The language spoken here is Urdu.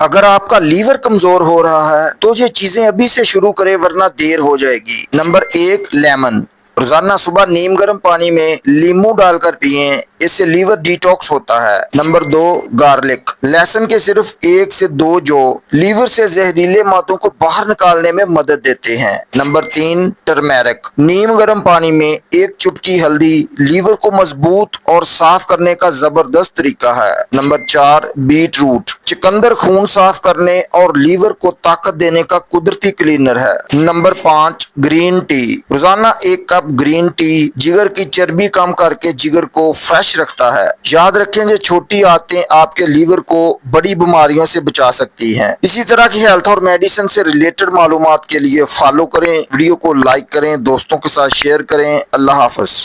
اگر آپ کا لیور کمزور ہو رہا ہے تو یہ چیزیں ابھی سے شروع کریں ورنہ دیر ہو جائے گی۔ Number 1، lemon. روزانہ صبح نیم گرم پانی میں لیمو ڈال کر پئیں، اس سے لیور ڈیٹاکس ہوتا ہے۔ Number 2، garlic. لہسن کے صرف 1 سے 2 جو لیور سے زہریلے مادوں کو باہر نکالنے میں مدد دیتے ہیں۔ Number 3، turmeric. نیم گرم پانی میں 1 چٹکی ہلدی لیور کو مضبوط اور صاف کرنے کا زبردست طریقہ ہے۔ Number 4، bat route. چقندر خون صاف کرنے اور لیور کو طاقت دینے کا قدرتی کلینر ہے۔ Number 5، green tea. روزانہ 1 کپ گرین ٹی جگر کی چربی کم کر کے جگر کو فریش رکھتا ہے۔ یاد رکھیں یہ چھوٹی عادتیں آپ کے لیور کو بڑی بیماریوں سے بچا سکتی ہیں۔ اسی طرح کی ہیلتھ اور میڈیسن سے ریلیٹڈ معلومات کے لیے فالو کریں، ویڈیو کو لائک کریں، دوستوں کے ساتھ شیئر کریں۔ اللہ حافظ۔